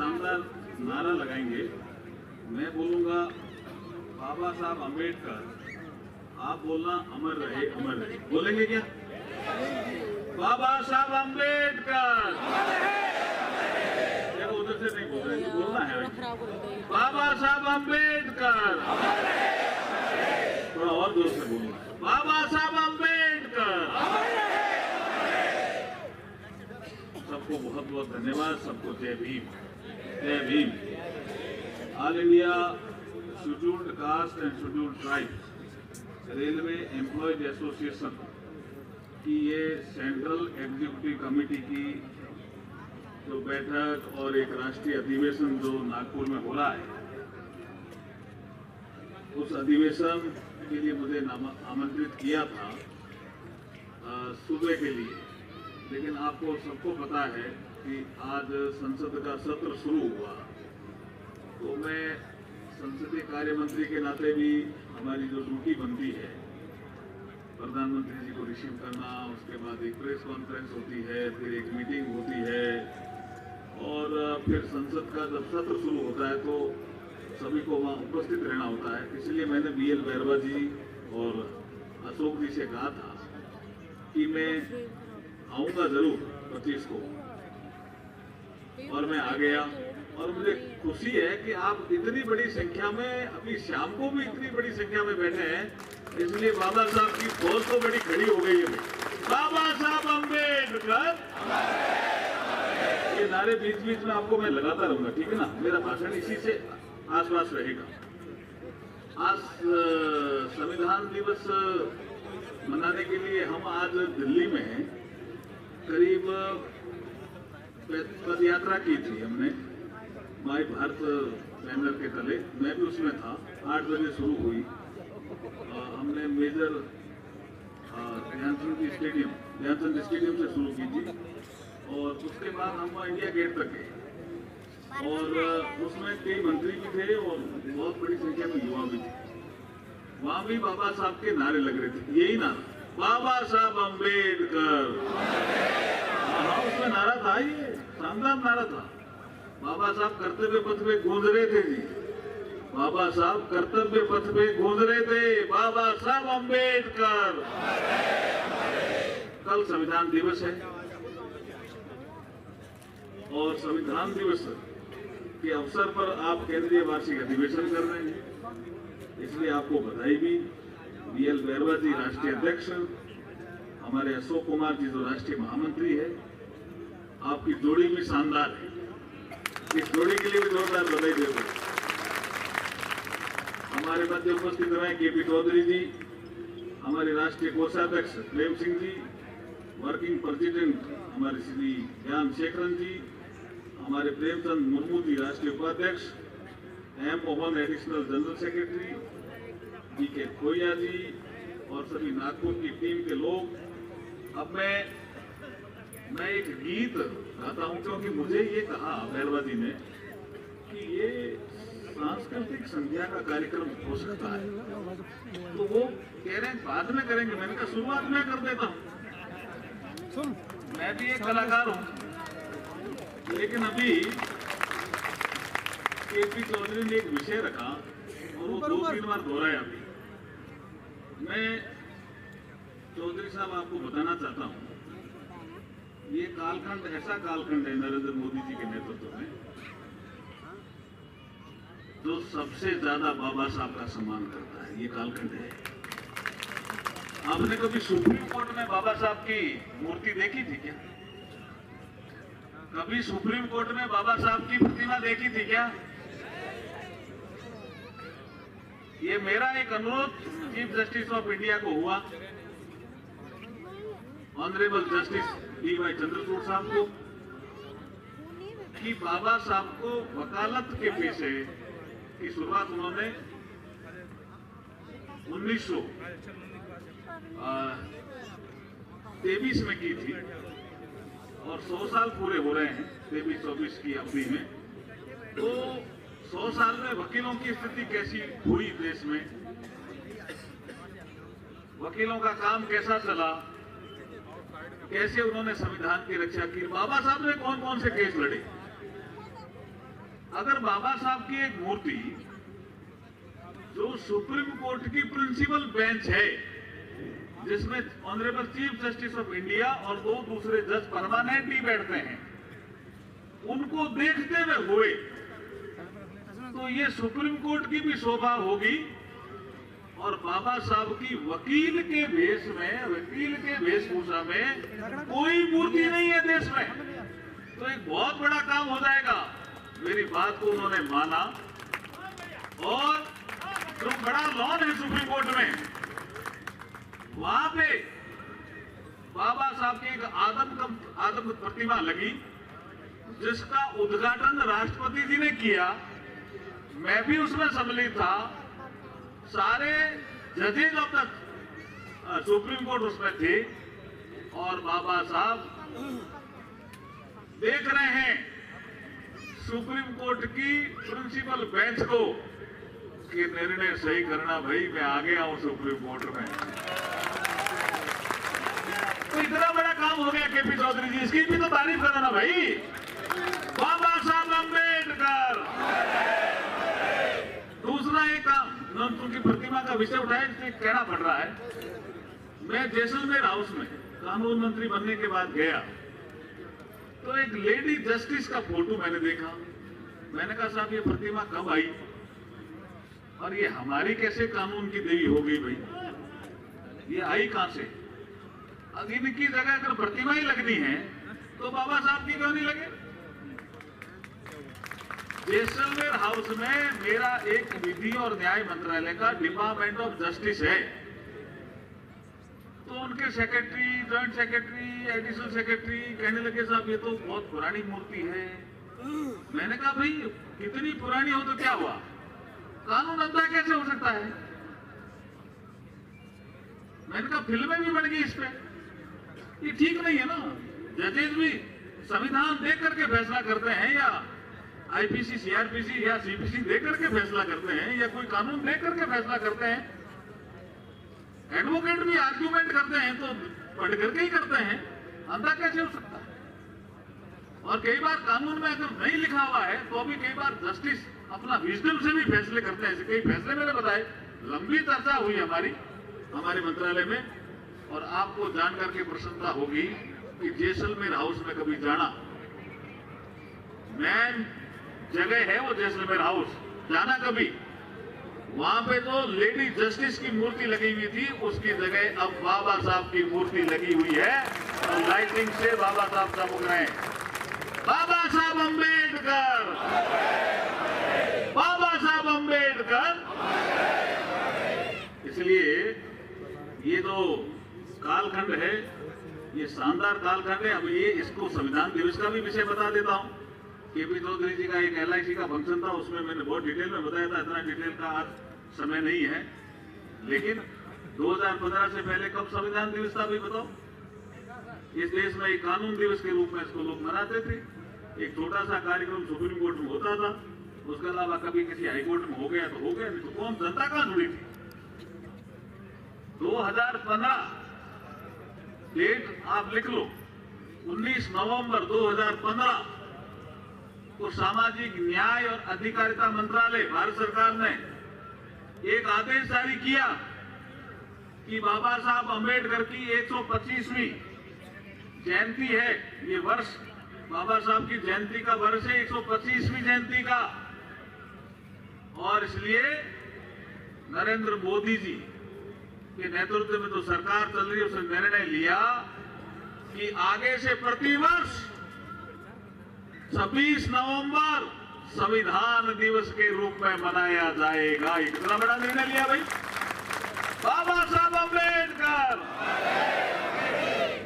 शानदार नारा लगाएंगे। मैं बोलूंगा बाबा साहब अम्बेडकर, आप बोलना अमर रहे अमर रहे। बोलेंगे क्या? बाबा साहब अम्बेडकर, देखो उधर से नहीं बोल रहे, बोलना है बाबा साहब अम्बेडकर। थोड़ा और जोर से बोलना, बाबा साहब अम्बेडकर। सबको बहुत बहुत धन्यवाद, सबको जय भीम, जय Bhim. All India scheduled caste and scheduled tribes railway employees association की ये सेंट्रल एग्जीक्यूटिव कमेटी की जो बैठक और एक राष्ट्रीय अधिवेशन जो नागपुर में हो रहा है, उस अधिवेशन के लिए मुझे आमंत्रित किया था सुबह के लिए, लेकिन आपको सबको पता है कि आज संसद का सत्र शुरू हुआ, तो मैं संसदीय कार्य मंत्री के नाते भी हमारी जो ड्यूटी बनती है, प्रधानमंत्री जी को रिसीव करना, उसके बाद एक प्रेस कॉन्फ्रेंस होती है, फिर एक मीटिंग होती है, और फिर संसद का जब सत्र शुरू होता है तो सभी को वहाँ उपस्थित रहना होता है। इसलिए मैंने BL बैरवा जी और अशोक जी से कहा था कि मैं आऊँगा जरूर 25 को, और मैं आ गया। और मुझे खुशी है कि आप इतनी बड़ी संख्या में, अभी शाम को भी इतनी बड़ी संख्या में बैठे हैं, इसलिए बाबा साहब की फौज तो बड़ी खड़ी हो गई है। बाबा साहब अम्बेडकर, ये नारे बीच बीच में आपको मैं लगाता रहूंगा, ठीक है ना? मेरा भाषण इसी से आसपास रहेगा। आज संविधान दिवस मनाने के लिए हम आज दिल्ली में करीब पद यात्रा की थी हमने, माई भारत बैनर के तले। मैं भी उसमें था। 8 बजे शुरू हुई। हमने मेजर ध्यानचंद स्टेडियम से शुरू की थी, और उसके बाद हम इंडिया गेट तक गए, और उसमें कई मंत्री भी थे और बहुत बड़ी संख्या में युवा भी थे। वहां भी बाबा साहब के नारे लग रहे थे, यही नारा, बाबा साहब अम्बेडकर। हाँ, उसमें नारा था, ये शानदार नारा था। बाबा साहब कर्तव्य पथ पे गूंज रहे थे जी, बाबा साहब कर्तव्य पथ पे गूंज रहे थे, बाबा साहब अम्बेडकर। कल संविधान दिवस है, और संविधान दिवस के अवसर पर आप केंद्रीय वार्षिक अधिवेशन कर रहे हैं, इसलिए आपको बधाई भी। BL बैरवा जी राष्ट्रीय अध्यक्ष, हमारे अशोक कुमार जी जो राष्ट्रीय महामंत्री है, आपकी जोड़ी भी शानदार है। इस जोड़ी के लिए भी जोरदार बधाई देते हैं। हमारे मध्य उपस्थित रहे KP चौधरी जी, हमारे राष्ट्रीय कोषाध्यक्ष प्रेम सिंह जी, वर्किंग प्रेसिडेंट हमारे श्री ज्ञान शेखरन जी, हमारे प्रेमचंद मुर्मू जी राष्ट्रीय उपाध्यक्ष, M. Mohan additional general secretary, DK खोया जी, और सभी नागपुर की टीम के लोग। अब मैं एक गीत गाता हूं, क्योंकि मुझे ये कहा बैरवा जी ने कि ये सांस्कृतिक संध्या का कार्यक्रम हो सकता है, तो वो कह रहे हैं बाद में करेंगे। मैंने कहा शुरुआत में कर देता हूं, मैं भी एक कलाकार हूं। लेकिन अभी KP चौधरी ने एक विषय रखा और वो 2-3 बार दोहराया। अभी मैं चौधरी साहब आपको बताना चाहता हूं, ये कालखंड ऐसा कालखंड है नरेंद्र मोदी जी के नेतृत्व में जो सबसे ज्यादा बाबा साहब का सम्मान करता है। ये कालखंड है। आपने कभी सुप्रीम कोर्ट में बाबा साहब की मूर्ति देखी थी क्या? कभी सुप्रीम कोर्ट में बाबा साहब की प्रतिमा देखी थी क्या? ये मेरा एक अनुरोध चीफ जस्टिस ऑफ इंडिया को हुआ, ऑनरेबल जस्टिस DY चंद्रचूड़ साहब को, कि बाबा साहब को वकालत के पेशे की शुरुआत उन्होंने 1923 में की थी, और 100 साल पूरे हो रहे हैं 23-24 की अवधि में। तो 100 साल में वकीलों की स्थिति कैसी हुई देश में, वकीलों का काम कैसा चला, कैसे उन्होंने संविधान की रक्षा की, बाबा साहब ने कौन कौन से केस लड़े, अगर बाबा साहब की एक मूर्ति जो सुप्रीम कोर्ट की प्रिंसिपल बेंच है, जिसमें honourable chief justice of India और 2 दूसरे जज परमानेंटली बैठते हैं, उनको देखते हुए हुए, तो ये सुप्रीम कोर्ट की भी शोभा होगी और बाबा साहब की वकील के भेष में, वकील के वेशभूषा में कोई मूर्ति नहीं है देश में, तो एक बहुत बड़ा काम हो जाएगा। मेरी बात को उन्होंने माना और जो बड़ा लॉन है सुप्रीम कोर्ट में, वहां पे बाबा साहब की एक आदम प्रतिमा लगी, जिसका उद्घाटन राष्ट्रपति जी ने किया। मैं भी उसमें सम्मिलित था, सारे जजेज ऑफ द सुप्रीम कोर्ट उसमें थे और बाबा साहब देख रहे हैं सुप्रीम कोर्ट की प्रिंसिपल बेंच को कि निर्णय सही करना भाई, मैं आ गया हूं सुप्रीम कोर्ट में। तो इतना बड़ा काम हो गया केपी चौधरी जी, इसकी भी तो तारीफ करो ना भाई। बाबा साहब अम्बेडकर। दूसरा एक काम, उनकी प्रतिमा का विषय उठाया, इसलिए कहना पड़ रहा है। मैं जैसलमेर हाउस में कानून मंत्री बनने के बाद गया तो एक लेडी जस्टिस का फोटो मैंने देखा। मैंने कहा साहब ये प्रतिमा कब आई और ये हमारी कैसे कानून की देवी हो गई भाई, ये आई कहां से? अब इनकी जगह अगर प्रतिमा ही लगनी है तो बाबा साहब की क्यों नहीं लगे? जैसलमेर हाउस में मेरा एक विधि और न्याय मंत्रालय का डिपार्टमेंट ऑफ जस्टिस है, तो उनके secretary, joint secretary, additional secretary कहने लगे साहब ये तो बहुत पुरानी मूर्ति है। मैंने कहा भाई कितनी पुरानी हो तो क्या हुआ, कानून अंधा कैसे हो सकता है? मैंने कहा फिल्में भी बन गई इस पे, ये ठीक नहीं है ना। जजेज भी संविधान देख करके फैसला करते हैं या आईपीसी, सीआरपीसी या सीपीसी देख करके फैसला करते हैं या कोई कानून देख करके फैसला करते हैं। एडवोकेट भी आर्ग्यूमेंट करते हैं तो पढ़ करके ही करते हैं, अंधा कैसे हो सकता है? और कई बार कानून में अगर नहीं लिखा हुआ है तो भी कई बार जस्टिस अपना विजडम से भी फैसले करते हैं। कई फैसले मैंने बताए, लंबी चर्चा हुई हमारे मंत्रालय में, और आपको जान करके प्रसन्नता होगी कि जैसलमेर हाउस में कभी जाना, मैन जगह है वो जैसलमेर हाउस, जाना कभी, वहां पे तो लेडी जस्टिस की मूर्ति लगी हुई थी, उसकी जगह अब बाबा साहब की मूर्ति लगी हुई है और लाइटिंग से बाबा साहब चमक रहे हैं। बाबा साहब अम्बेडकर, बाबा साहब अम्बेडकर। इसलिए ये जो कालखंड है, ये शानदार कालखंड है। अब ये इसको संविधान दिवस का भी विषय बता देता हूं। केपी चौधरी जी का एक LIC का फंक्शन था, उसमें मैंने बहुत डिटेल में बताया था, इतना डिटेल का आज समय नहीं है। लेकिन 2015 से पहले कब संविधान दिवस था भी बताओ? इस देश में एक कानून दिवस के रूप में इसको लोग मनाते थे। एक छोटा सा कार्यक्रम सुप्रीम कोर्ट में होता था, उसके अलावा कभी किसी हाईकोर्ट में हो गया तो हो गया, नहीं तो कौन, जनता कहां जुड़ी थी? 2015 डेट आप लिख लो, 19 नवंबर 2015 को सामाजिक न्याय और अधिकारिता मंत्रालय भारत सरकार ने एक आदेश जारी किया कि बाबा साहब अम्बेडकर की 125वीं जयंती है, ये वर्ष बाबा साहब की जयंती का वर्ष है, 125वीं जयंती का, और इसलिए नरेंद्र मोदी जी के नेतृत्व में तो सरकार चल रही है, उसने निर्णय लिया कि आगे से प्रतिवर्ष 26 नवंबर संविधान दिवस के रूप में मनाया जाएगा। इतना बड़ा निर्णय लिया भाई बाबा साहब अम्बेडकर,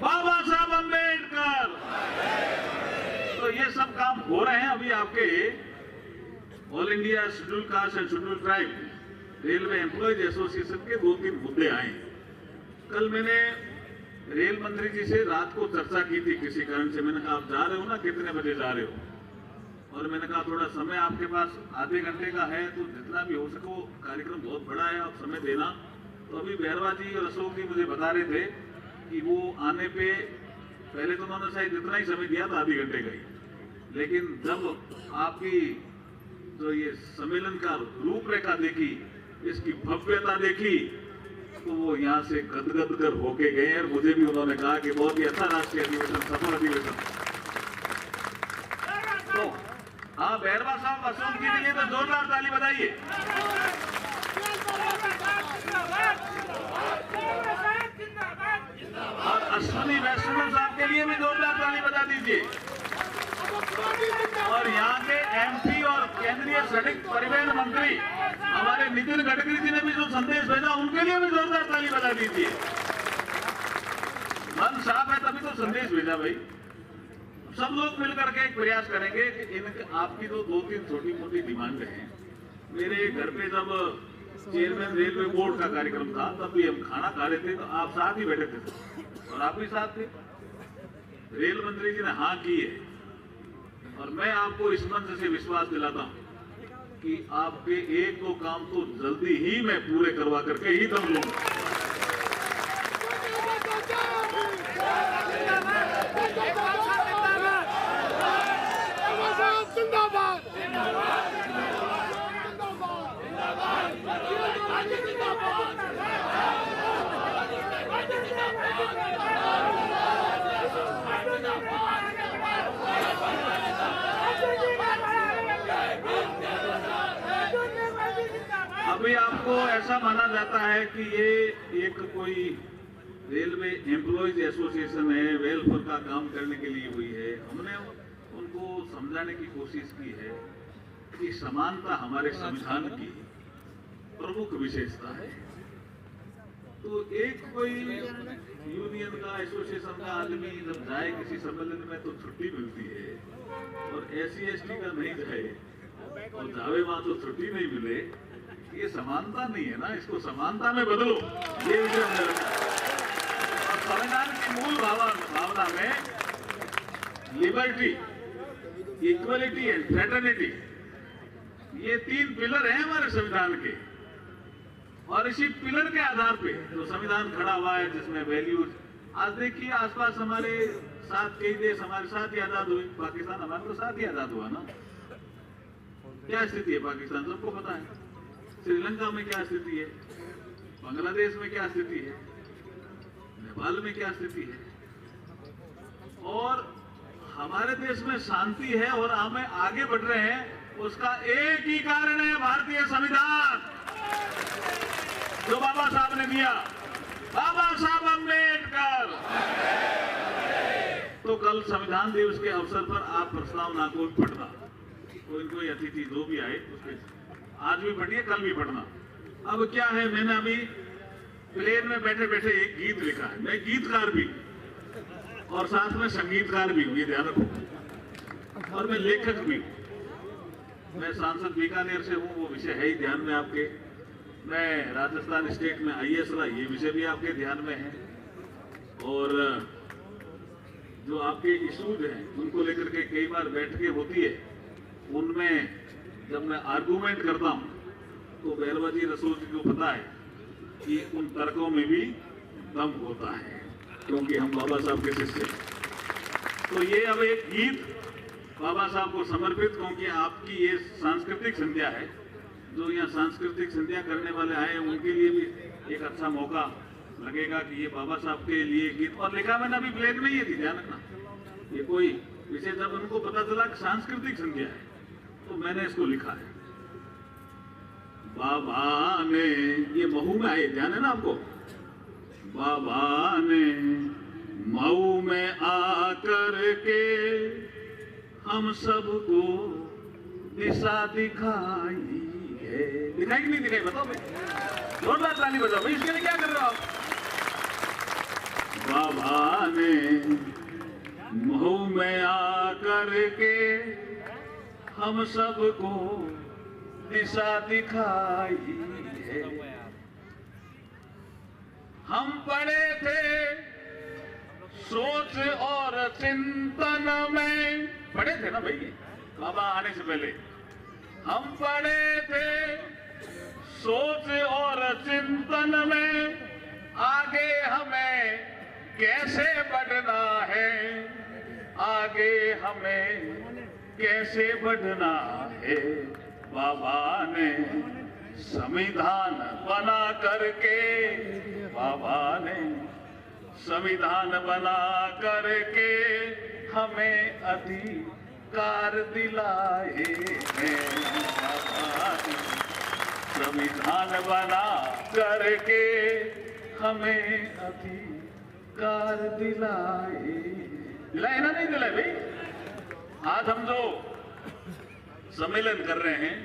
बाबा साहब अम्बेडकर। तो ये सब काम हो रहे हैं। अभी आपके all India schedule caste and schedule tribe railway employees association के 2-3 मुद्दे आए। कल मैंने रेल मंत्री जी से रात को चर्चा की थी किसी कारण से। मैंने कहा आप जा रहे हो ना, कितने बजे जा रहे हो? और मैंने कहा थोड़ा समय आपके पास आधे घंटे का है तो जितना भी हो सको, कार्यक्रम बहुत बड़ा है, आप समय देना। तो अभी बहरवा जी और अशोक जी मुझे बता रहे थे कि वो आने पे पहले तो उन्होंने शायद इतना ही समय दिया था, आधे घंटे का ही, लेकिन जब आपकी जो ये सम्मेलन का रूपरेखा देखी, इसकी भव्यता देखी, तो वो यहाँ से गदगद कर होके गए और मुझे भी उन्होंने कहा कि बहुत ही अच्छा राष्ट्रीय अधिवेशन, सफल अधिवेशन। तो हाँ, बैरवा साहब अशोक जी के लिए तो जोरदार ताली बजाइए। और अश्विनी वैष्णव साहब के लिए भी जोरदार ताली बजा दीजिए। और यहाँ के एमपी और केंद्रीय सड़क परिवहन मंत्री हमारे नितिन गडकरी जी ने भी जो संदेश भेजा, उनके लिए भी जोरदार ताली बजा दीजिए। मन साफ है तभी तो संदेश भेजा भाई। सब लोग मिलकर के एक प्रयास करेंगे कि आपकी जो 2-3 छोटी मोटी डिमांड है। मेरे घर पे जब चेयरमैन रेलवे बोर्ड का कार्यक्रम था, तब भी हम खाना खा रहे थे, तो आप साथ ही बैठे थे और आप भी साथ थे। रेल मंत्री जी ने हाँ की है, और मैं आपको इस मंच से विश्वास दिलाता हूं कि आपके 1-2 काम तो जल्दी ही मैं पूरे करवा करके ही दम लूंगा। अभी आपको ऐसा माना जाता है कि ये एक कोई रेलवे एम्प्लॉयज एसोसिएशन है, वेलफेयर का काम करने के लिए हुई है। हमने उनको समझाने की कोशिश की है कि समानता हमारे संविधान की प्रमुख विशेषता है। तो एक कोई यूनियन का, एसोसिएशन का आदमी जब जाए किसी सम्मेलन में तो छुट्टी मिलती है, और SC/ST का नहीं जाए और जावे वहां तो छुट्टी नहीं मिले, ये समानता नहीं है ना। इसको समानता में बदलो, ये विषय और संविधान की मूल भावना में लिबर्टी, इक्वलिटी एंड फ्रेटर्निटी, ये 3 पिलर हैं हमारे संविधान के। और इसी पिलर के आधार पे जो संविधान खड़ा हुआ है, जिसमें वैल्यूज, आज देखिए आसपास हमारे साथ कई देश हमारे साथ ही आजाद हुए। पाकिस्तान हमारे तो साथ ही आजाद हुआ ना। क्या स्थिति है पाकिस्तान, सबको पता है। श्रीलंका में क्या स्थिति है, बांग्लादेश में क्या स्थिति है, नेपाल में क्या स्थिति है। और हमारे देश में शांति है और हम आगे बढ़ रहे हैं, उसका एक ही कारण है भारतीय संविधान जो बाबा साहब ने दिया, बाबा साहब अम्बेडकर। तो कल संविधान दिवस के अवसर पर आप प्रस्तावना को पढ़ना, कोई अतिथि जो भी आए उसके आज भी पढ़िए, कल भी पढ़ना। अब क्या है, मैंने अभी प्लेन में बैठे बैठे एक गीत लिखा है। मैं गीतकार भी और साथ में संगीतकार भी हूँ, ये ध्यान रखो, और मैं लेखक भी हूँ। मैं सांसद बीकानेर से हूँ, वो विषय है ही ध्यान में आपके। मैं राजस्थान स्टेट में IAS रहा, ये विषय भी आपके ध्यान में है। और जो आपके इशूज हैं उनको लेकर के कई बार बैठकें होती है, उनमें जब मैं आर्गूमेंट करता हूं तो बैरवा जी, रसूल जी को पता है कि उन तर्कों में भी दम होता है, क्योंकि हम बाबा साहब के शिष्य हैं। तो ये अब एक गीत बाबा साहब को समर्पित, क्योंकि आपकी ये सांस्कृतिक संध्या है। जो यहाँ सांस्कृतिक संध्या करने वाले आए हैं उनके लिए भी एक अच्छा मौका लगेगा कि ये बाबा साहब के लिए गीत। और लिखा मैंने अभी प्लेन में ही थी, ध्यान रखना, ये कोई विषय जब उनको पता चला कि सांस्कृतिक संध्या है तो मैंने इसको लिखा है। बाबा ने, ये महू में आए, ध्यान है ना आपको। बाबा ने मऊ में आकर के हम सबको दिशा दिखाई है। दिखाई कि नहीं दिखाई, बताओ भाई, जोरदार ताली बजाओ भाई। इसके लिए क्या कर रहे हो आप। बाबा ने महू में आकर के हम सबको दिशा दिखाई है। हम पड़े थे सोच और चिंतन में, पढ़े थे ना भाई बाबा आने से पहले। हम पड़े थे सोच और चिंतन में, आगे हमें कैसे बढ़ना है, आगे हमें कैसे बढ़ना है। बाबा ने संविधान बना करके, बाबा ने संविधान बना करके हमें अधिकार दिलाए हैं। बाबा ने संविधान बना करके हमें अधिकार दिलाए ना, नहीं दिलाए भाई। आज हम जो सम्मेलन कर रहे हैं,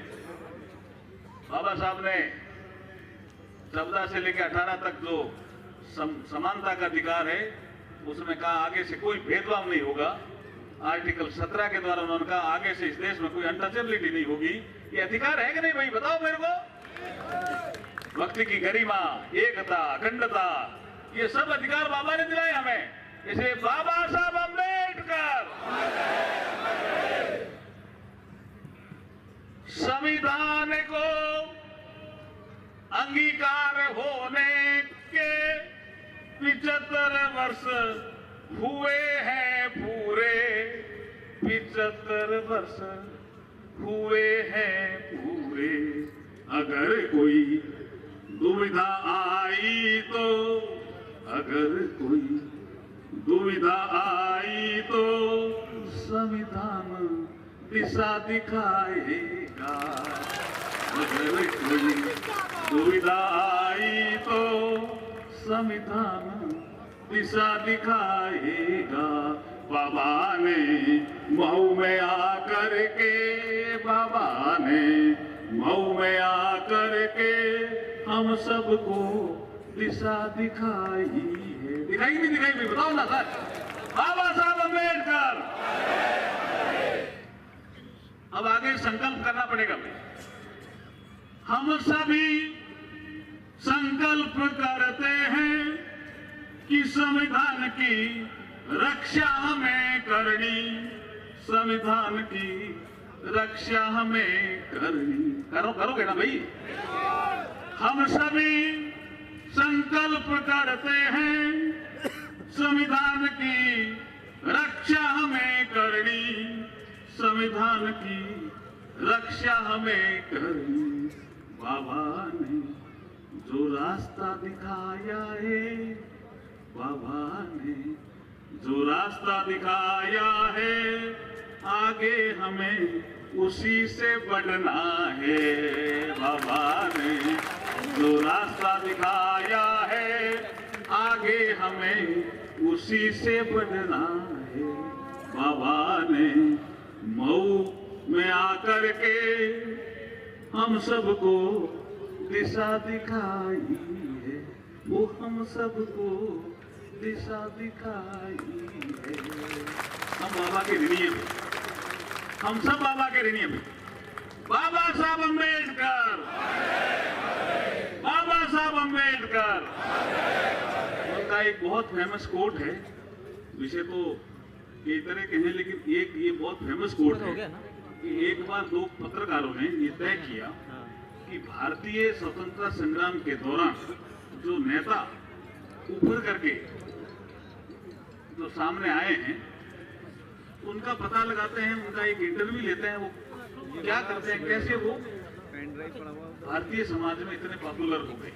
बाबा साहब ने 14 से लेकर 18 तक जो समानता का अधिकार है, उसमें कहा आगे से कोई भेदभाव नहीं होगा। आर्टिकल 17 के द्वारा उन्होंने कहा आगे से इस देश में कोई अनटचेबिलिटी नहीं होगी। ये अधिकार है कि नहीं भाई, बताओ मेरे को। व्यक्ति की गरिमा, एकता, अखंडता, ये सब अधिकार बाबा ने दिलाए हमें। इसे बाबा साहब अम्बेडकर संविधान को अंगीकार होने के 75 वर्ष हुए हैं पूरे, 75 वर्ष हुए हैं पूरे। अगर कोई दुविधा आई तो, अगर कोई दुविधा आई तो संविधान दिशा दिखाएगा। अगर कोई दुविधा आई तो संविधान दिशा दिखाएगा। बाबा ने मऊ में आकर के, बाबा ने मऊ में आकर के हम सबको दिशा दिखाई है। दिखाई नहीं दिखाई भी, बताओ ना सर। बाबा साहब अम्बेडकर। अब आगे संकल्प करना पड़ेगा भाई। हम सभी संकल्प करते हैं कि संविधान की रक्षा हमें करनी, संविधान की रक्षा हमें करनी। करोगे ना भाई। हम सभी संकल्प करते हैं संविधान की रक्षा हमें करनी, संविधान की रक्षा हमें करनी। बाबा ने जो रास्ता दिखाया है, बाबा ने जो रास्ता दिखाया है, आगे हमें उसी से बढ़ना है। बाबा ने जो रास्ता दिखाया है, आगे हमें उसी से बढ़ना है। बाबा ने मऊ में आकर के हम सबको दिशा दिखाई है, वो हम सबको दिशा दिखाई है। हम बाबा के ऋणी हैं, हम सब बाबा के ऋणी हैं। बाबा साहब अम्बेडकर, बाबा साहब अम्बेडकर। उनका एक बहुत फेमस कोट है, विषय तो कई तरह के हैं, लेकिन एक ये बहुत फेमस कोट है कि एक बार दो पत्रकारों ने ये तय किया कि भारतीय स्वतंत्रता संग्राम के दौरान जो नेता उभर करके जो सामने आए हैं, उनका पता लगाते हैं, उनका एक इंटरव्यू लेते हैं। वो क्या करते हैं, कैसे वो भारतीय समाज में इतने पॉपुलर हो गए।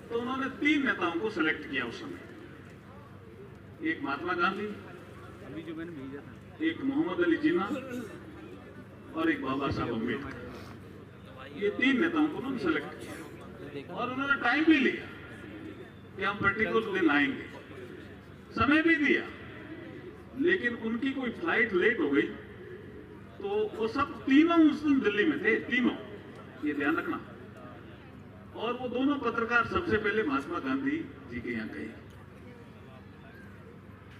तो उन्होंने 3 नेताओं को सिलेक्ट किया उस समय। एक महात्मा गांधी, एक मोहम्मद अली जिन्ना और एक बाबा साहब अम्बेडकर। ये 3 नेताओं को उन्होंने सिलेक्ट किया और उन्होंने टाइम भी लिया कि हम पर्टिकुलर दिन आएंगे, समय भी दिया। लेकिन उनकी कोई फ्लाइट लेट हो गई तो वो सब तीनों उस दिन दिल्ली में थे, तीनों, ये ध्यान रखना। और वो दोनों पत्रकार सबसे पहले महात्मा गांधी जी के यहाँ गए।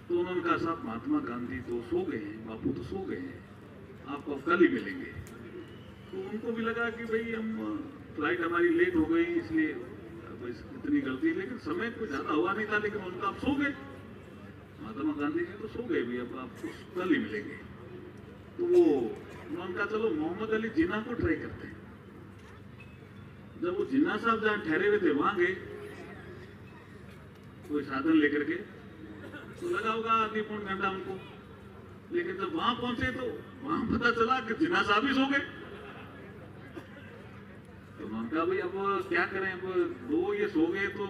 तो उन्होंने कहा साहब महात्मा गांधी तो सो गए हैं, बापू तो सो गए हैं, आपको कल ही मिलेंगे। तो उनको भी लगा कि भाई हम फ्लाइट हमारी लेट हो गई इसलिए इतनी गलती, लेकिन समय कुछ ज्यादा हुआ नहीं था। लेकिन उनका आप सो गए, महात्मा गांधी जी तो सो गए भी, अब आपको कल ही मिलेंगे। तो वो उन्होंने कहा चलो मोहम्मद अली जिन्ना को ट्राई करते हैं। जब वो जिन्ना साहब जहाँ ठहरे हुए थे वहां गए कोई साधन लेकर के, तो लगा होगा आधी पौन घंटा उनको। लेकिन जब वहां पहुंचे तो वहां पता चला कि जिन्ना साहब ही सो गए। कहा भाई अब क्या करें, अब 2 ये सो गए तो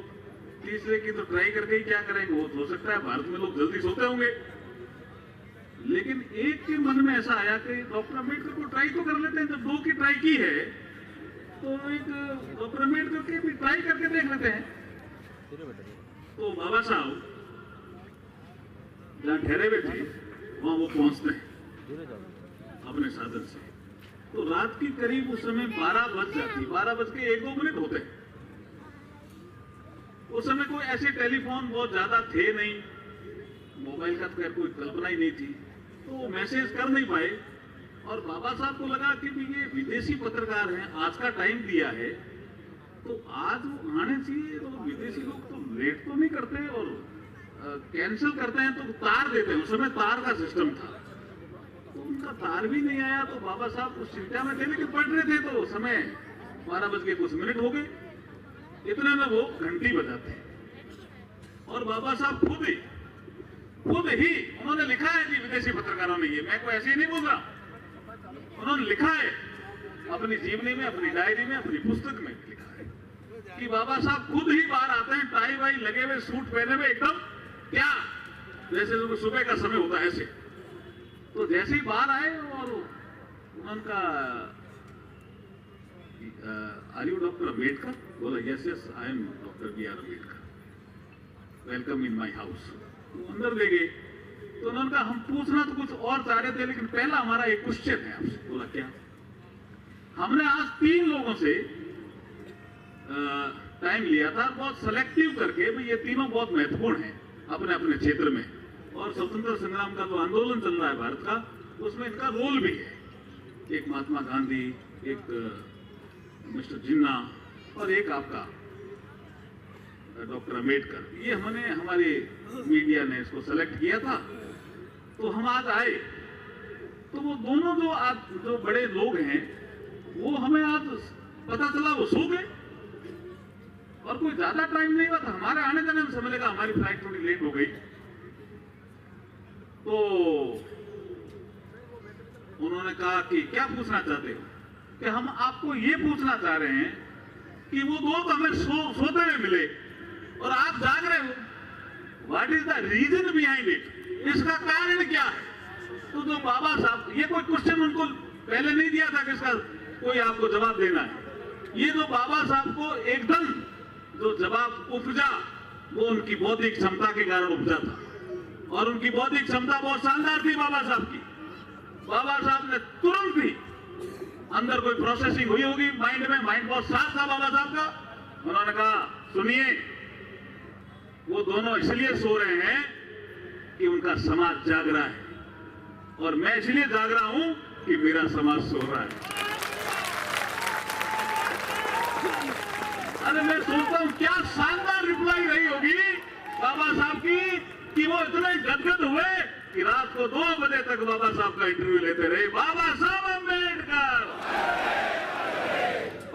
तीसरे की तो ट्राई करके ही क्या करेंगे। वो हो सकता है भारत में लोग जल्दी सोते होंगे, लेकिन एक के मन में ऐसा आया कि डॉक्टर अम्बेडकर को ट्राई तो कर लेते हैं। जब 2 की ट्राई की है तो एक डॉक्टर अम्बेडकर की भी ट्राई करके देख लेते हैं। तो बाबा साहब जहाँ ठहरे हुए थे वहां वो पहुंचते हैं अपने साधन से। तो रात की करीब उस समय 12 बज जाती, 12:01-2 होते हैं। उस समय कोई ऐसे टेलीफोन बहुत ज्यादा थे नहीं, मोबाइल का तो कोई कल्पना ही नहीं थी, तो मैसेज कर नहीं पाए। और बाबा साहब को लगा कि ये विदेशी पत्रकार हैं, आज का टाइम दिया है तो आज वो आने चाहिए। तो विदेशी लोग तो लेट तो नहीं करते और कैंसिल करते हैं तो तार देते हैं। उस समय तार का सिस्टम था, तो उनका तार भी नहीं आया। तो बाबा साहब उस चिंता में थे, लेकिन पढ़ रहे थे। तो समय 12:00 हो गए। इतने में वो घंटी बजाते हैं और बाबा साहब खुद ही उन्होंने लिखा है जी, विदेशी पत्रकारों ने, ये मैं कोई ऐसे ही नहीं बोल रहा, उन्होंने लिखा है अपनी जीवनी में, अपनी डायरी में, अपनी पुस्तक में लिखा है कि बाबा साहब खुद ही बाहर आते हैं, टाई वाई लगे हुए, सूट पहने हुए, एकदम क्या जैसे सुबह का समय होता है ऐसे। तो जैसे ही बाहर आए और उनका आर यू डॉक्टर अम्बेडकर? बोला yes yes I am doctor B R Ambedkar, welcome in my house. तो अंदर ले गए। तो उन्होंने कहा हम पूछना तो कुछ और चाह रहे थे, लेकिन पहला हमारा एक क्वेश्चन है आपसे। बोला क्या? हमने आज 3 लोगों से टाइम लिया था, बहुत सेलेक्टिव करके, भाई ये तीनों बहुत महत्वपूर्ण हैं अपने अपने क्षेत्र में, और स्वतंत्रता संग्राम का जो आंदोलन चल रहा है भारत का, उसमें इनका रोल भी है। एक महात्मा गांधी, एक मिस्टर जिन्ना और एक आपका डॉक्टर अम्बेडकर। ये हमने, हमारे मीडिया ने इसको सेलेक्ट किया था। तो हम आज आए तो वो दोनों जो बड़े लोग हैं वो हमें आज पता चला वो सो गए और कोई ज्यादा टाइम नहीं हुआ था हमारे आने जाने में। समझ लगा हमारी फ्लाइट थोड़ी लेट हो गई। तो उन्होंने कहा कि क्या पूछना चाहते हो? कि हम आपको ये पूछना चाह रहे हैं कि वो 2 तो हमें सोते हुए मिले और आप जाग रहे हो, what is the reason behind it? इसका कारण क्या है? तो जो बाबा साहब, ये कोई क्वेश्चन उनको पहले नहीं दिया था कि इसका कोई आपको जवाब देना है। ये जो बाबा साहब को एकदम जो जवाब उपजा, वो उनकी बौद्धिक क्षमता के कारण उपजा था। और उनकी बौद्धिक क्षमता बहुत शानदार थी बाबा साहब की। बाबा साहब ने तुरंत ही, अंदर कोई प्रोसेसिंग हुई होगी माइंड में, माइंड बहुत साफ था बाबा साहब का। उन्होंने कहा सुनिए, वो दोनों इसलिए सो रहे हैं कि उनका समाज जाग रहा है, और मैं इसलिए जाग रहा हूं कि मेरा समाज सो रहा है। अरे मैं सोचता हूं क्या शानदार रिप्लाई रही होगी बाबा साहब की, कि वो इतने गदगद हुए कि रात को 2 बजे तक बाबा साहब का इंटरव्यू लेते रहे। बाबा साहब अम्बेडकर,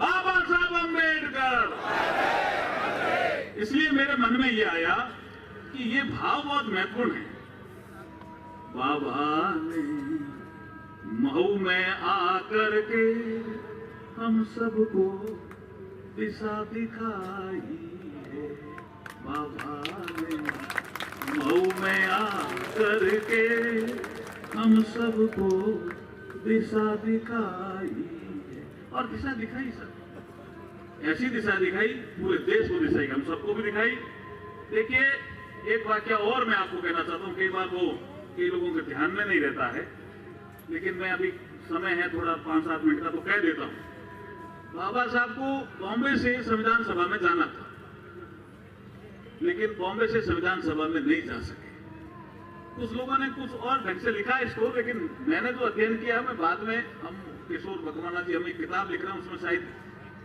बाबा साहब अम्बेडकर। इसलिए मेरे मन में ये आया कि ये भाव बहुत महत्वपूर्ण है। बाबा ने महू में आकर के हम सबको दिशा दिखाई है। बाबा ने महू में आकर के हम सबको दिशा दिखाई है। और दिशा दिखाई सर, ऐसी दिशा दिखाई, पूरे देश को दिखाई, हम सबको भी दिखाई। देखिए एक वाक्य और मैं आपको कहना चाहता हूँ, कई बार वो कई लोगों के ध्यान में नहीं रहता है, लेकिन मैं अभी समय है थोड़ा 5-7 मिनट का तो कह देता हूँ। बाबा साहब को बॉम्बे से संविधान सभा में जाना था, लेकिन बॉम्बे से संविधान सभा में नहीं जा सके। कुछ लोगों ने कुछ और ढंग से लिखा है इसको, लेकिन मैंने जो अध्ययन किया मैं बाद में, हम किशोर भगवाना जी, हम एक किताब लिख रहे हैं, उसमें शायद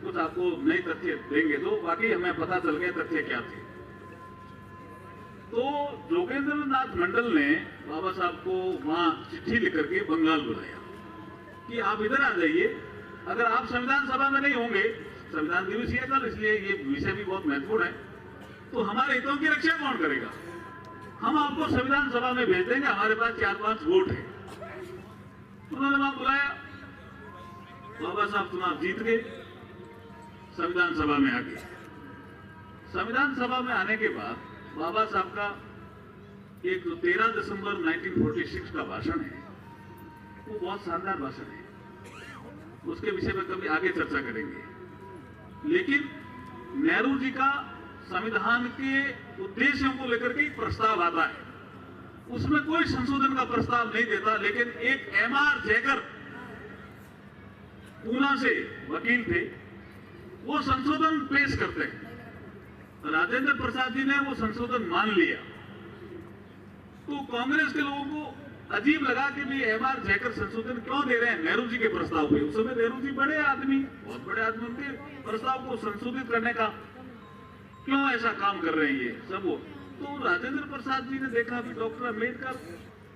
कुछ आपको नए तथ्य देंगे, तो वाकई हमें पता चल गया तथ्य क्या थे। तो जोगेंद्र नाथ मंडल ने बाबा साहब को वहां चिट्ठी लिख करके बंगाल बुलाया कि आप इधर आ जाइए, अगर आप संविधान सभा में नहीं होंगे, संविधान दिवस है कल, इसलिए ये विषय भी बहुत महत्वपूर्ण है, तो हमारे हितों की रक्षा कौन करेगा? हम आपको संविधान सभा में भेज देंगे, हमारे पास 4-5 वोट है। उन्होंने वहां बुलाया, बाबा साहब चुनाव जीत गए। संविधान सभा में आ गए। संविधान सभा में आने के बाद बाबा साहब का एक 13 दिसंबर 1946 का भाषण है, वो बहुत शानदार भाषण है, उसके विषय में कभी आगे चर्चा करेंगे। लेकिन नेहरू जी का संविधान के उद्देश्यों को लेकर के एक प्रस्ताव आता है, उसमें कोई संशोधन का प्रस्ताव नहीं देता, लेकिन एक एमआर जैकर पूना से वकील थे, वो संशोधन पेश करते हैं। राजेंद्र प्रसाद जी ने वो संशोधन मान लिया, तो कांग्रेस के लोगों को अजीब लगा कि भाई एमआर जैकर संशोधन क्यों दे रहे हैं नेहरू जी के प्रस्ताव पे। उस समय नेहरू जी बड़े आदमी, बहुत बड़े आदमी, उनके प्रस्ताव को संशोधित करने का क्यों ऐसा काम कर रहे हैं ये सब वो। तो राजेंद्र प्रसाद जी ने देखा कि डॉक्टर अम्बेडकर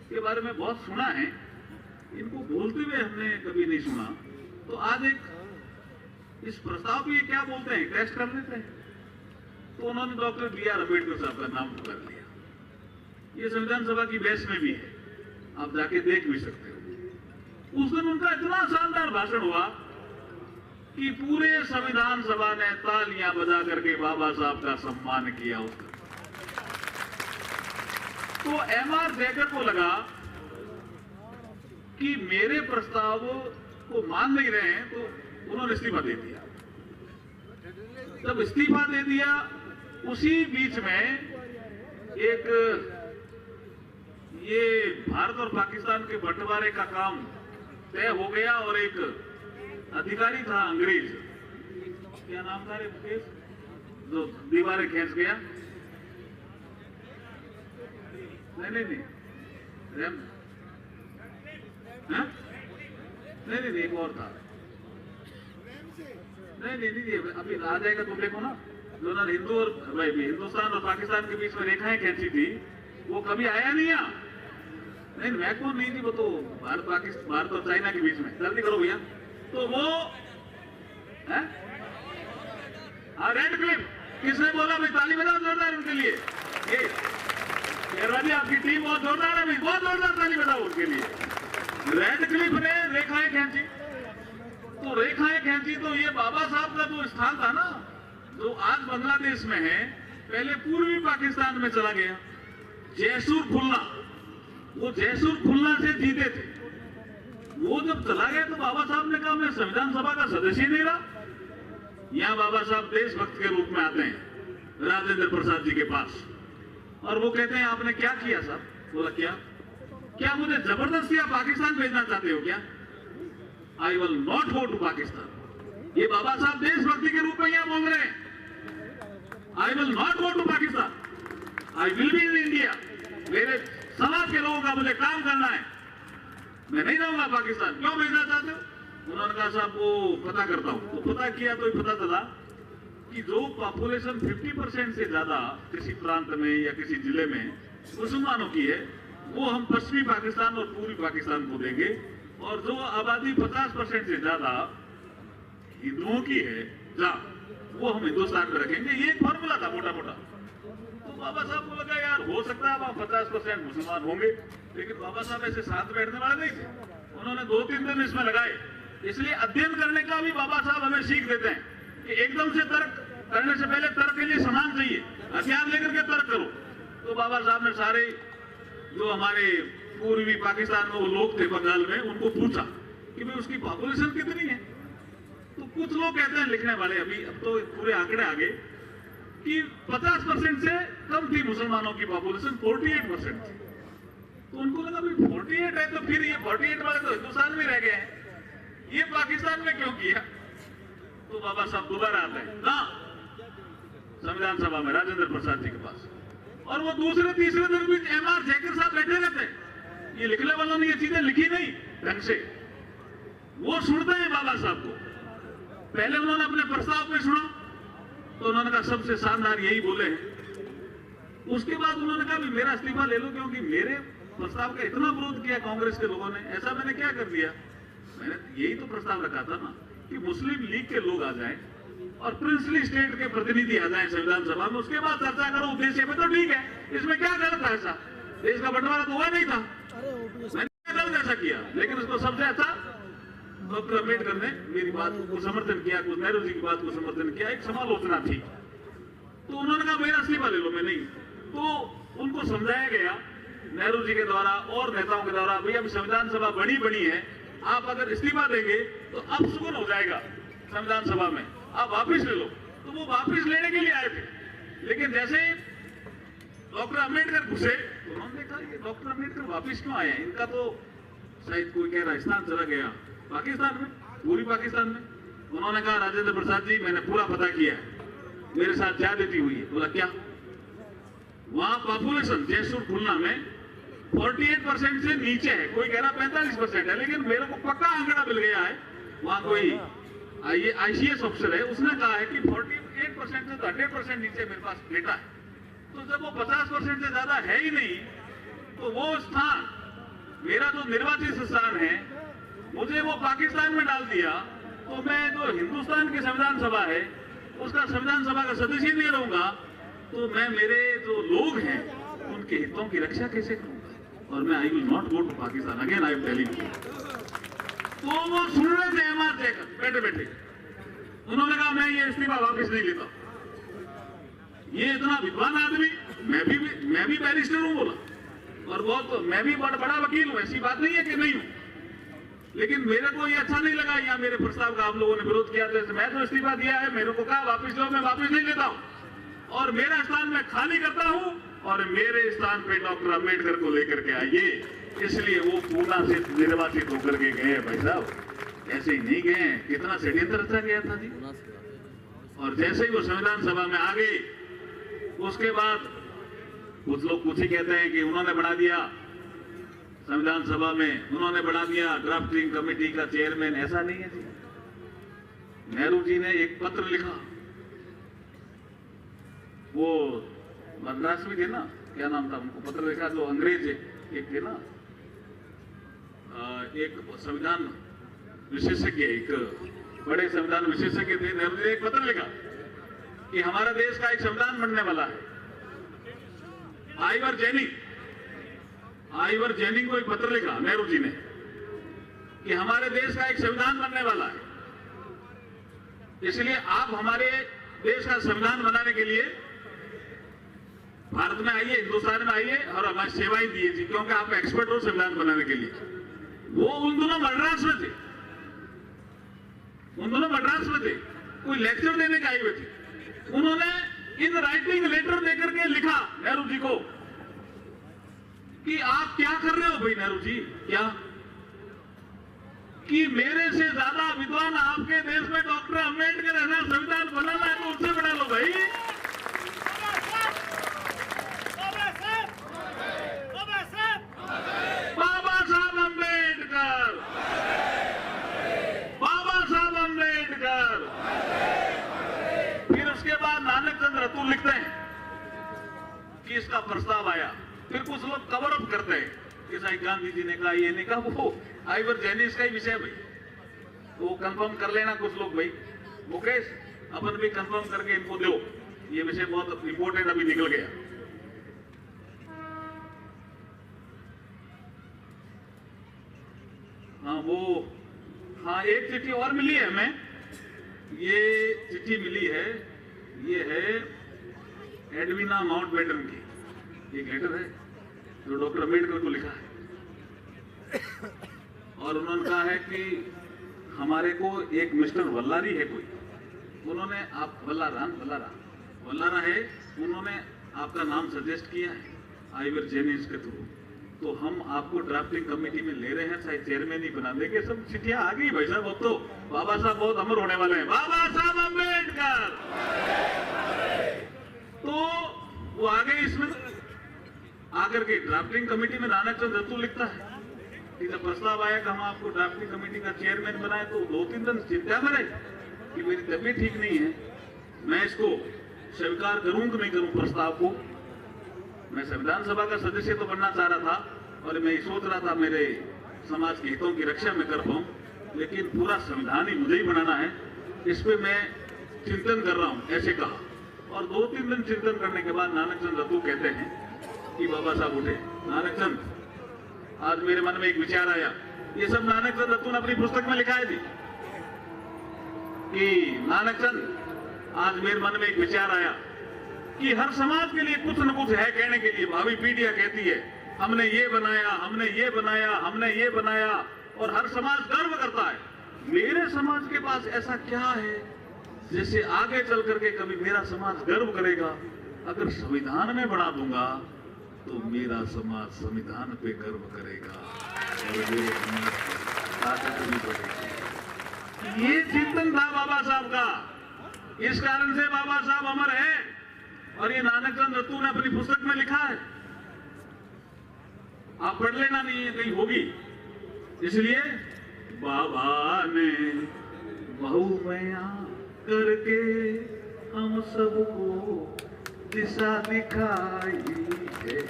के बारे में बहुत सुना है, इनको बोलते हुए हमने कभी नहीं सुना, तो आज एक इस प्रस्ताव पे क्या बोलते हैं, टेस्ट कर लेते हैं। तो उन्होंने डॉक्टर B.R. अम्बेडकर साहब का नाम कर लिया। ये संविधान सभा की बहस में भी है, आप जाके देख भी सकते हो। उस दिन उनका इतना शानदार भाषण हुआ कि पूरे संविधान सभा ने तालियां बजा करके बाबा साहब का सम्मान किया उसका। तो एमआर जैकर को लगा कि मेरे प्रस्ताव को मान नहीं रहे हैं, तो उन्होंने इस्तीफा दे दिया। जब इस्तीफा दे दिया, उसी बीच में एक ये भारत और पाकिस्तान के बंटवारे का काम तय हो गया, और एक अधिकारी था अंग्रेज, क्या नाम था रे मुकेश, जो दीवारें खींच गया, नहीं रैम, नहीं एक और था, नहीं अभी आ जाएगा, तुम देखो ना, जो उन्होंने हिंदू और हिंदुस्तान और पाकिस्तान के बीच में रेखाएं खींची थी, वो कभी आया नहीं यहाँ। नहीं मैं कौन नहीं थी, वो तो भारत और चाइना के बीच में, जल्दी करो भैया। तो वो रेड क्लिफ, किसने बोला भाई, ताली बजाओ जोरदार उनके लिए। ये जी आपकी टीम बहुत जोरदार है भाई, बहुत जोरदार ताली बजाओ उनके लिए। रेड क्लिफ ने रेखाएं खींची, तो रेखाएं खींची, तो ये बाबा साहब का जो स्थान था ना, जो आज बांग्लादेश में है, पहले पूर्वी पाकिस्तान में चला गया। जैसूर खुलना, वो जैसूर खुलना से जीते थे, वो जब चला गया तो बाबा साहब ने कहा मैं संविधान सभा का सदस्य नहीं रहा। यहाँ बाबा साहब देशभक्त के रूप में आते हैं राजेंद्र प्रसाद जी के पास, और वो कहते हैं आपने क्या किया साहब? बोला क्या मुझे जबरदस्ती आप पाकिस्तान भेजना चाहते हो क्या? I will not go to Pakistan. ये बाबा साहब देशभक्ति के रूप में यहाँ बोल रहे हैं, I will not go to Pakistan, I will be in India. मेरे समाज के लोगों का मुझे काम करना है, मैं नहीं जाऊंगा पाकिस्तान। क्यों भेजना चाहते हो? उन्होंने कहा साहब वो पता करता हूं। तो पता किया तो पता चला कि जो पॉपुलेशन 50% से ज्यादा किसी प्रांत में या किसी जिले में मुसलमानों की है, वो हम पश्चिमी पाकिस्तान और पूर्वी पाकिस्तान को देंगे, और जो आबादी 50% से ज्यादा हिंदुओं की है वो हम हिंदुस्तान में रखेंगे। ये एक फॉर्मूला था मोटा मोटा। तो बाबा साहब को लगा यार हो सकता है आप 50% मुसलमान होंगे, लेकिन बाबा साहब ऐसे साथ बैठने वाले नहीं थे। उन्होंने 2-3 दिन इसमें लगाए। इसलिए अध्ययन करने का भी बाबा साहब हमें सीख देते हैं कि एकदम से तर्क करने से पहले तर्क के लिए समान चाहिए, हथियार लेकर के तर्क करो। तो बाबा साहब ने सारे जो हमारे पूर्वी पाकिस्तान में वो लोग थे बंगाल में, उनको पूछा कि भाई उसकी पॉपुलेशन कितनी है। तो कुछ लोग कहते हैं लिखने वाले, अभी अब तो पूरे आंकड़े आ गए कि 50% से कम थी मुसलमानों की पॉपुलेशन, 48% थी। तो उनको लगा भाई 48 है तो फिर ये 48 वाले तो हिंदुस्तान में रह गए हैं, ये पाकिस्तान में क्यों किया? तो बाबा साहब दोबारा आते हैं ना संविधान सभा में राजेंद्र प्रसाद जी के पास, और वो दूसरे तीसरे दिन भी एमआर जैकर साहब बैठे रहते हैं। ये लिखने वालों ने ये चीजें लिखी नहीं ढंग से, वो सुनते हैं बाबा साहब को। पहले उन्होंने अपने प्रस्ताव में सुना तो उन्होंने कहा सबसे शानदार यही बोले हैं। उसके बाद उन्होंने कहा मेरा इस्तीफा ले लो, क्योंकि मेरे प्रस्ताव का इतना विरोध किया कांग्रेस के लोगों ने, ऐसा मैंने क्या कर दिया? मैंने यही तो प्रस्ताव रखा था ना कि मुस्लिम लीग के लोग आ जाएं और प्रिंसली स्टेट के प्रतिनिधि आ जाएं संविधान सभा में, उसके बाद चर्चा करो उद्देश्य में, तो ठीक है, इसमें क्या गलत है? ऐसा देश का बंटवारा तो हुआ नहीं था, मैंने गलत ऐसा किया, लेकिन उसको सबसे अच्छा डॉक्टर अम्बेडकर ने मेरी बात को समर्थन किया, कुछ नेहरू जी की बात को समर्थन किया, एक समालोचना थी। तो उन्होंने कहा मेरा इस्तीफा ले लो, मैं नहीं। तो उनको समझाया गया नेहरू जी के द्वारा और नेताओं के द्वारा, भैया अभी संविधान सभा बनी है, आप अगर इस्तीफा देंगे तो अब सुकून हो जाएगा संविधान सभा में, आप वापिस ले लो। तो वो वापिस लेने के लिए आए थे, लेकिन जैसे डॉक्टर अम्बेडकर घुसे तो उन्होंने देखा ये डॉक्टर अम्बेडकर वापिस क्यों आए हैं, इनका तो शायद कोई कह राजस्थान चला गया, पाकिस्तान में, पूरी पाकिस्तान में। उन्होंने कहा राजेंद्र प्रसाद जी मैंने पूरा पता किया है, मेरे साथ ज्यादती हुई है। बोला क्या? वहां पॉपुलेशन जयसूर खुलना में 48% से नीचे है, कोई कह रहा 45% है, लेकिन मेरे को पक्का आंकड़ा मिल गया है। वहां कोई ICS ऑफिसर है, उसने कहा है कि 48% से 100% नीचे मेरे पास डेटा है। तो जब वो 50% से ज्यादा है ही नहीं, तो वो स्थान, मेरा जो निर्वाचित स्थान है, मुझे वो पाकिस्तान में डाल दिया, तो मैं जो हिंदुस्तान की संविधान सभा है उसका संविधान सभा का सदस्य नहीं रहूंगा, तो मैं मेरे जो लोग हैं उनके हितों की रक्षा कैसे करूंगा? और मैं I will not go to Pakistan again, I am telling you. तो वो सुन रहे थे एमआर देकर बैठे बैठे, उन्होंने कहा मैं ये इस्तीफा वापस नहीं लेता। ये इतना विद्वान आदमी, मैं भी बैरिस्टर हूं बोला, और बहुत मैं भी बड़ा वकील हूं, ऐसी बात नहीं है कि नहीं हूं, लेकिन मेरे को ये अच्छा नहीं लगा यहाँ मेरे प्रस्ताव का आप लोगों ने विरोध किया, तो मैं तो इस्तीफा दिया है, मेरे को कहा वापिस लो, मैं वापिस नहीं लेता हूं, और मेरा स्थान मैं खाली करता हूं, और मेरे स्थान पे डॉक्टर अम्बेडकर को लेकर के आइए। इसलिए वो पूना से निर्वाचित होकर के गए भाई साहब, ऐसे ही नहीं गए, कितना षड्यंत्र रचा गया था जी। और जैसे ही वो संविधान सभा में आ गए, उसके बाद कुछ लोग कुछ ही कहते हैं कि उन्होंने बना दिया संविधान सभा में, उन्होंने बना दिया ड्राफ्टिंग कमेटी का चेयरमैन। ऐसा नहीं है जी। नेहरू जी ने एक पत्र लिखा, वो मद्रास में थे ना, क्या नाम था उनको, पत्र लिखा जो अंग्रेज एक थे ना, एक संविधान विशेषज्ञ, एक बड़े संविधान विशेषज्ञ थे। नेहरू जी ने एक पत्र लिखा कि हमारा देश का एक संविधान बनने वाला है। आइवर जेनिंग को एक पत्र लिखा नेहरू जी ने कि हमारे देश का एक संविधान बनने वाला है, इसलिए आप हमारे देश का संविधान बनाने के लिए भारत में आइए, हिंदुस्तान में आइए और हमारी सेवाएं दीजिए, क्योंकि आप एक्सपर्ट हो संविधान बनाने के लिए। वो उन दोनों मद्रास में थे, कोई लेक्चर देने के आए हुए थे। उन्होंने इन राइटिंग लेटर देकर के लिखा नेहरू जी को कि आप क्या कर रहे हो भाई नेहरू जी, क्या कि मेरे से ज्यादा विद्वान आपके देश में डॉक्टर अम्बेडकर है ना, संविधान बनाना है तो उससे बना लो भाई। बाबा साहब अम्बेडकर, बाबा साहब अम्बेडकर। फिर उसके बाद नानक चंद्र रतूल लिखते हैं कि इसका प्रस्ताव आया, फिर कुछ लोग कवर अप करते हैं कि शायद गांधी जी ने कहा, ये नहीं कहा, वो आइवर जेनिस का ही विषय भाई, वो कंफर्म कर लेना कुछ लोग भाई। मुकेश अपन भी कंफर्म करके इनको दो, ये विषय बहुत इंपॉर्टेंट अभी निकल गया। हाँ एक चिट्ठी और मिली है हमें, ये चिट्ठी मिली है, ये है एडविना माउंटबेटन की एक लेटर है जो डॉक्टर अम्बेडकर को लिखा है, और उन्होंने कहा है कि हमारे को एक मिस्टर वल्लारी है कोई, उन्होंने आप वल्लारा है, उन्होंने आपका नाम सजेस्ट किया है आइवर जेनिस के थ्रू, तो हम आपको ड्राफ्टिंग कमेटी में ले रहे हैं, शायद चेयरमैन ही बना देंगे। सब चिट्ठियां आ गई भाई साहब, अब तो बाबा साहब बहुत अमर होने वाले हैं, बाबा साहब अम्बेडकर। तो वो आ गए, इसमें आकर के ड्राफ्टिंग कमेटी में नानक चंद्र रतूल लिखता है कि जब प्रस्ताव आया कि हम आपको ड्राफ्टिंग कमेटी का चेयरमैन बनाए, तो 2-3 दिन चिंता में रहे कि मेरी तबीयत ठीक नहीं है, मैं इसको स्वीकार करूं कि नहीं करूं प्रस्ताव को। मैं संविधान सभा का सदस्य तो बनना चाह रहा था और मैं सोच रहा था मेरे समाज के हितों की रक्षा में कर पाऊं, लेकिन पूरा संविधान ही मुझे ही बनाना है, इस पे मैं चिंतन कर रहा हूं, ऐसे कहा। और 2-3 दिन चिंतन करने के बाद नानक चंद्र रतूल कहते हैं कि बाबा साहब उठे, नानक चंद आज मेरे मन में एक विचार आया ये सब नानक चंद दत्तू ने अपनी पुस्तक में लिखा है जी कि नानक चंद आज मेरे मन में एक विचार आया कि हर समाज के लिए कुछ न कुछ है कहने के लिए। भावी पीढ़ियां कहती है हमने ये बनाया, हमने ये बनाया, हमने ये बनाया, और हर समाज गर्व करता है। मेरे समाज के पास ऐसा क्या है जिससे आगे चल करके कभी मेरा समाज गर्व करेगा? अगर संविधान में बढ़ा दूंगा तो मेरा समाज संविधान पे गर्व करेगा और मेरे समाज ताकत भी बढ़ेगी। ये चिंतन था बाबा साहब का। इस कारण से बाबा साहब अमर है और ये नानक चंद दत्तू ने अपनी पुस्तक में लिखा है। आप पढ़ लेना, नहीं है कहीं होगी। इसलिए बाबा ने बहुमया करके हम सबको दिशा दिखाई है।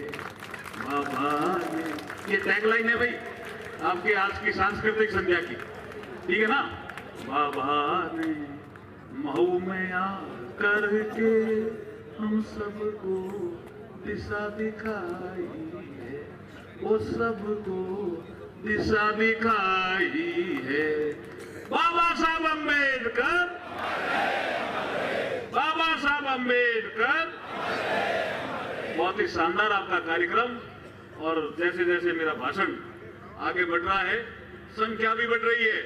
बाबा ने, ये टैगलाइन है भाई आपके आज की सांस्कृतिक संध्या की, ठीक है ना? बाबा ने बहुमया करके हम सबको दिशा दिखाई है, वो सबको दिशा दिखाई है। बाबा साहब अम्बेडकर, बाबा साहब अम्बेडकर। बहुत ही शानदार आपका कार्यक्रम, और जैसे जैसे मेरा भाषण आगे बढ़ रहा है संख्या भी बढ़ रही है।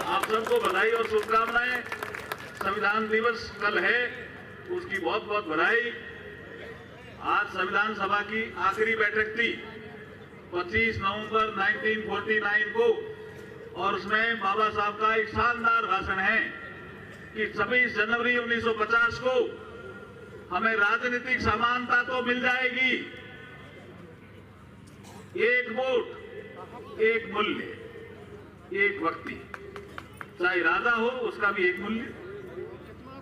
आप सबको बधाई और शुभकामनाएं। संविधान दिवस कल है, उसकी बहुत बहुत बधाई। आज संविधान सभा की आखिरी बैठक थी 25 नवंबर 1949 को, और उसमें बाबा साहब का एक शानदार भाषण है कि 26 जनवरी 1950 को हमें राजनीतिक समानता तो मिल जाएगी, एक वोट, एक मूल्य, एक व्यक्ति, चाहे राजा हो उसका भी एक मूल्य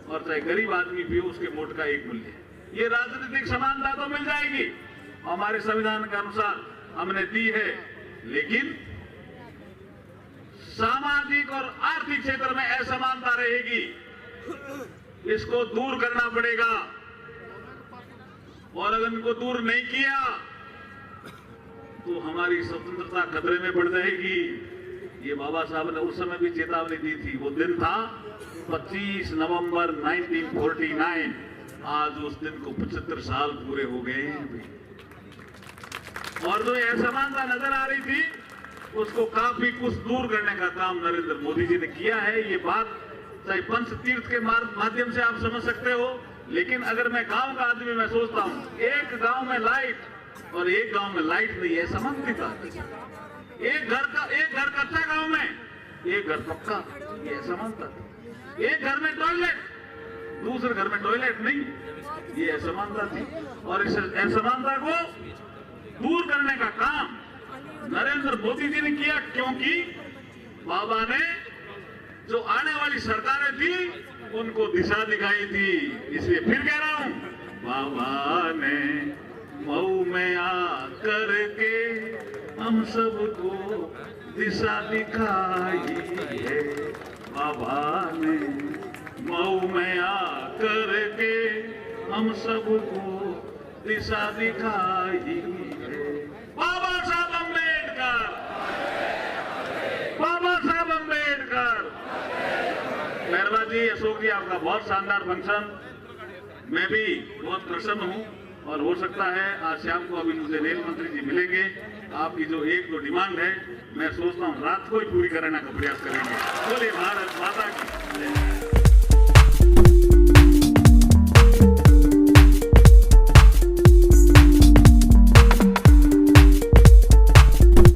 और चाहे गरीब आदमी भी हो उसके वोट का एक मूल्य। ये राजनीतिक समानता तो मिल जाएगी, हमारे संविधान के अनुसार हमने दी है, लेकिन सामाजिक और आर्थिक क्षेत्र में असमानता रहेगी। इसको दूर करना पड़ेगा, और अगर इनको दूर नहीं किया तो हमारी स्वतंत्रता खतरे में पड़ जाएगी। ये बाबा साहब ने उस समय भी चेतावनी दी थी। वो दिन था 25 नवंबर 1949। आज उस दिन को 75 साल पूरे हो गए हैं, और जो असमानता नजर आ रही थी उसको काफी कुछ दूर करने का काम नरेंद्र मोदी जी ने किया है। ये बात चाहे पंच तीर्थ के माध्यम से आप समझ सकते हो, लेकिन अगर मैं गांव का आदमी, मैं सोचता हूं एक गांव में लाइट और एक गांव में लाइट नहीं है, समानता। एक घर कच्चा गांव में, एक घर पक्का, ये समानता। एक घर में टॉयलेट, दूसरे घर में टॉयलेट नहीं, ये असमानता थी। और इस असमानता को दूर करने का काम नरेंद्र मोदी जी ने किया, क्योंकि बाबा ने जो आने वाली सरकारें थी उनको दिशा दिखाई थी। इसलिए फिर कह रहा हूं, बाबा ने मऊ में आकर के हम सबको दिशा दिखाई है। बाबा ने मऊ में आकर के हम सबको दिशा दिखाई है। बाबा साहब अम्बेडकर, बाबा साहब अम्बेडकर। मेहरबान जी, अशोक जी, आपका बहुत शानदार फंक्शन, मैं भी बहुत प्रसन्न हूं, और हो सकता है आज शाम को अभी मुझे रेल मंत्री जी मिलेंगे, आपकी जो एक दो डिमांड है मैं सोचता हूं रात को ही पूरी कराने का प्रयास करेंगे। बोले भारत माता की।